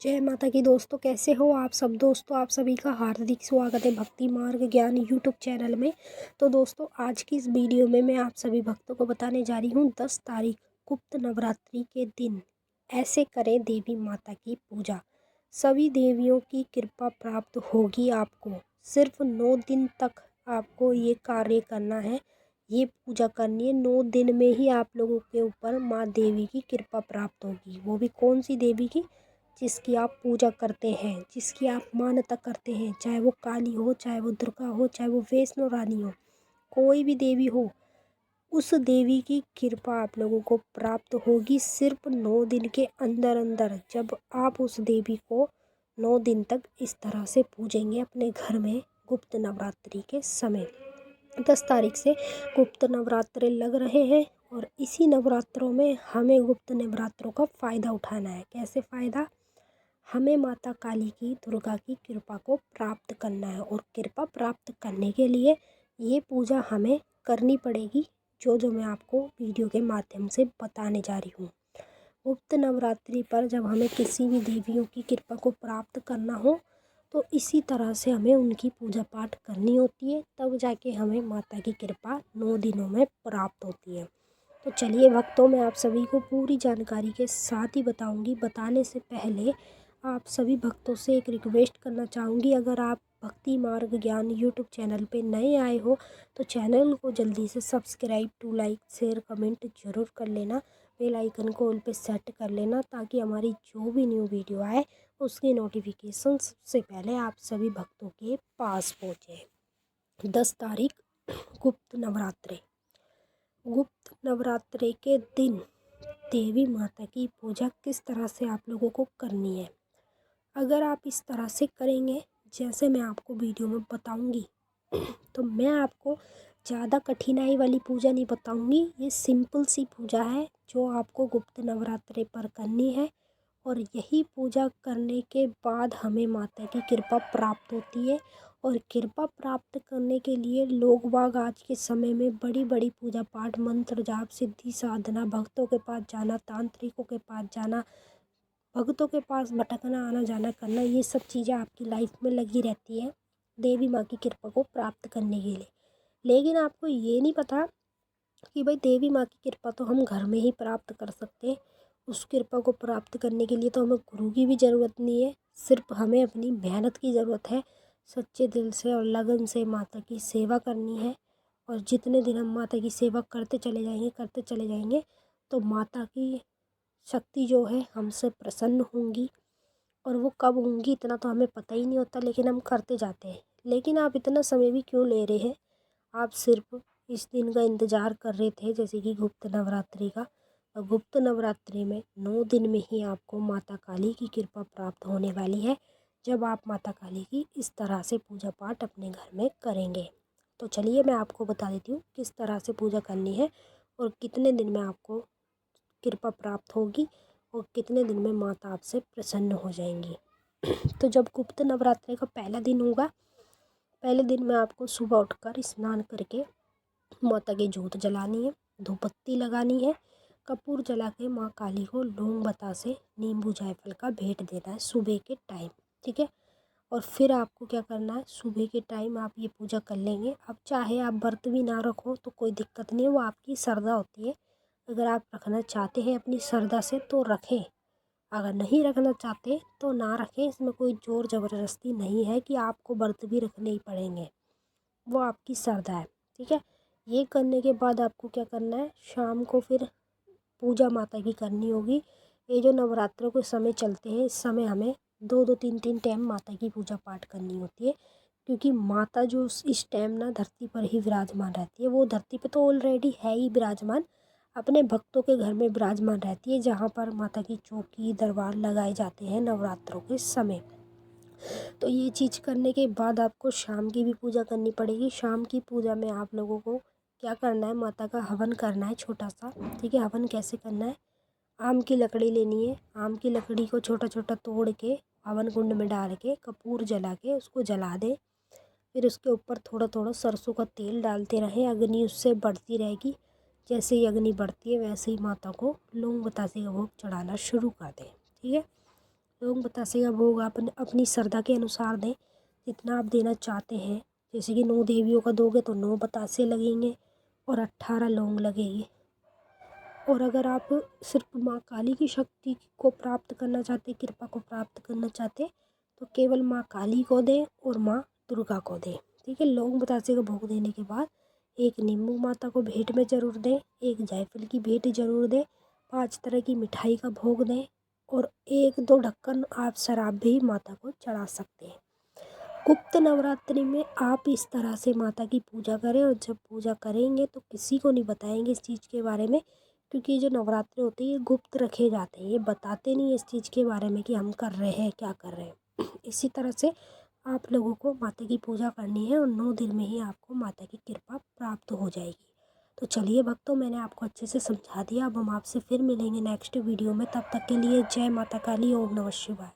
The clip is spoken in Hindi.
जय माता की दोस्तों, कैसे हो आप सब। दोस्तों आप सभी का हार्दिक स्वागत है भक्ति मार्ग ज्ञान यूट्यूब चैनल में। तो दोस्तों आज की इस वीडियो में मैं आप सभी भक्तों को बताने जा रही हूँ 10 तारीख गुप्त नवरात्रि के दिन ऐसे करें देवी माता की पूजा। सभी देवियों की कृपा प्राप्त होगी आपको। सिर्फ 9 दिन तक आपको ये कार्य करना है, ये पूजा करनी है। 9 दिन में ही आप लोगों के ऊपर माँ देवी की कृपा प्राप्त होगी। वो भी कौन सी देवी की? जिसकी आप पूजा करते हैं, जिसकी आप मान्यता करते हैं, चाहे वो काली हो, चाहे वो दुर्गा हो, चाहे वो वैष्णो रानी हो, कोई भी देवी हो, उस देवी की कृपा आप लोगों को प्राप्त होगी सिर्फ 9 दिन के अंदर अंदर। जब आप उस देवी को 9 दिन तक इस तरह से पूजेंगे अपने घर में गुप्त नवरात्रि के समय। 10 तारीख से गुप्त नवरात्रे लग रहे हैं और इसी नवरात्रों में हमें गुप्त नवरात्रों का फ़ायदा उठाना है। कैसे फ़ायदा? हमें माता काली की, दुर्गा की कृपा को प्राप्त करना है और कृपा प्राप्त करने के लिए ये पूजा हमें करनी पड़ेगी, जो मैं आपको वीडियो के माध्यम से बताने जा रही हूँ। गुप्त नवरात्रि पर जब हमें किसी भी देवियों की कृपा को प्राप्त करना हो तो इसी तरह से हमें उनकी पूजा पाठ करनी होती है, तब जाके हमें माता की कृपा 9 दिनों में प्राप्त होती है। तो चलिए भक्तों, मैं आप सभी को पूरी जानकारी के साथ ही बताऊंगी। बताने से पहले आप सभी भक्तों से एक रिक्वेस्ट करना चाहूँगी, अगर आप भक्ति मार्ग ज्ञान यूट्यूब चैनल पे नए आए हो तो चैनल को जल्दी से subscribe to like share comment ज़रूर कर लेना। बेल आइकन को ऑल पे सेट कर लेना ताकि हमारी जो भी न्यू वीडियो आए उसकी नोटिफिकेशन सबसे पहले आप सभी भक्तों के पास पहुँचे। 10 तारीख गुप्त नवरात्रि। गुप्त नवरात्रि के दिन देवी माता की पूजा किस तरह से आप लोगों को करनी है। अगर आप इस तरह से करेंगे जैसे मैं आपको वीडियो में बताऊंगी तो मैं आपको ज़्यादा कठिनाई वाली पूजा नहीं बताऊंगी। ये सिंपल सी पूजा है जो आपको गुप्त नवरात्रि पर करनी है और यही पूजा करने के बाद हमें माता की कृपा प्राप्त होती है। और कृपा प्राप्त करने के लिए लोग बाग आज के समय में बड़ी बड़ी पूजा पाठ, मंत्र जाप, सिद्धि साधना, भक्तों के पास जाना, तांत्रिकों के पास जाना, भक्तों के पास भटकना, आना जाना करना, ये सब चीज़ें आपकी लाइफ में लगी रहती है देवी माँ की कृपा को प्राप्त करने के लिए। लेकिन आपको ये नहीं पता कि भाई देवी माँ की कृपा तो हम घर में ही प्राप्त कर सकते हैं। उस कृपा को प्राप्त करने के लिए तो हमें गुरु की भी ज़रूरत नहीं है, सिर्फ हमें अपनी मेहनत की ज़रूरत है। सच्चे दिल से और लगन से माता की सेवा करनी है और जितने दिन हम माता की सेवा करते चले जाएंगे तो माता की शक्ति जो है हमसे प्रसन्न होंगी। और वो कब होंगी इतना तो हमें पता ही नहीं होता, लेकिन हम करते जाते हैं। लेकिन आप इतना समय भी क्यों ले रहे हैं? आप सिर्फ इस दिन का इंतज़ार कर रहे थे जैसे कि गुप्त नवरात्रि का। और गुप्त नवरात्रि में 9 दिन में ही आपको माता काली की कृपा प्राप्त होने वाली है जब आप माता काली की इस तरह से पूजा पाठ अपने घर में करेंगे। तो चलिए मैं आपको बता देती हूँ किस तरह से पूजा करनी है और कितने दिन में आपको कृपा प्राप्त होगी और कितने दिन में माता आपसे प्रसन्न हो जाएंगी। तो जब गुप्त नवरात्रि का पहला दिन होगा, पहले दिन में आपको सुबह उठकर स्नान करके माता की जोत जलानी है, धूपबत्ती लगानी है, कपूर जला के माँ काली को लौंग बतासे नींबू जायफल का भेंट देना है सुबह के टाइम। ठीक है। और फिर आपको क्या करना है, सुबह के टाइम आप ये पूजा कर लेंगे। अब चाहे आप व्रत भी ना रखो तो कोई दिक्कत नहीं है, वो आपकी श्रद्धा होती है। अगर आप रखना चाहते हैं अपनी श्रद्धा से तो रखें, अगर नहीं रखना चाहते तो ना रखें। इसमें कोई ज़ोर ज़बरदस्ती नहीं है कि आपको व्रत भी रखने ही पड़ेंगे, वो आपकी श्रद्धा है। ठीक है। ये करने के बाद आपको क्या करना है, शाम को फिर पूजा माता की करनी होगी। ये जो नवरात्रों के समय चलते हैं इस समय हमें 2-2 3-3 टाइम माता की पूजा पाठ करनी होती है, क्योंकि माता जो इस टाइम ना धरती पर ही विराजमान रहती है। वो धरती पे तो ऑलरेडी है ही विराजमान, अपने भक्तों के घर में विराजमान रहती है जहाँ पर माता की चौकी दरबार लगाए जाते हैं नवरात्रों के समय। तो ये चीज़ करने के बाद आपको शाम की भी पूजा करनी पड़ेगी। शाम की पूजा में आप लोगों को क्या करना है, माता का हवन करना है छोटा सा। ठीक है। हवन कैसे करना है, आम की लकड़ी लेनी है, आम की लकड़ी को छोटा छोटा तोड़ के हवन कुंड में डाल के कपूर जला के उसको जला दें। फिर उसके ऊपर थोड़ा थोड़ा सरसों का तेल डालते रहें, अग्नि उससे बढ़ती रहेगी। जैसे ही अग्नि बढ़ती है वैसे ही माता को लौंग बतासे का भोग चढ़ाना शुरू कर दें। ठीक है। लौंग बतासे का भोग आप अपनी श्रद्धा के अनुसार दें, जितना आप देना चाहते हैं। जैसे कि 9 देवियों का दोगे तो 9 बतासे लगेंगे और 18 लौंग लगेगी। और अगर आप सिर्फ माँ काली की शक्ति को प्राप्त करना चाहते, कृपा को प्राप्त करना चाहते, तो केवल माँ काली को दें और माँ दुर्गा को दें। ठीक है। लौंग बतासे का भोग देने के बाद एक नींबू माता को भेंट में ज़रूर दें, एक जायफल की भेंट ज़रूर दें, 5 तरह की मिठाई का भोग दें और 1-2 ढक्कन आप शराब भी माता को चढ़ा सकते हैं। गुप्त नवरात्रि में आप इस तरह से माता की पूजा करें और जब पूजा करेंगे तो किसी को नहीं बताएंगे इस चीज़ के बारे में, क्योंकि ये जो नवरात्रि होती है ये गुप्त रखे जाते हैं, ये बताते नहीं इस चीज़ के बारे में कि हम कर रहे हैं क्या कर रहे हैं। इसी तरह से आप लोगों को माता की पूजा करनी है और 9 दिन में ही आपको माता की कृपा प्राप्त हो जाएगी। तो चलिए भक्तों, मैंने आपको अच्छे से समझा दिया। अब हम आपसे फिर मिलेंगे नेक्स्ट वीडियो में। तब तक के लिए जय माता काली, ओम नमः शिवाय।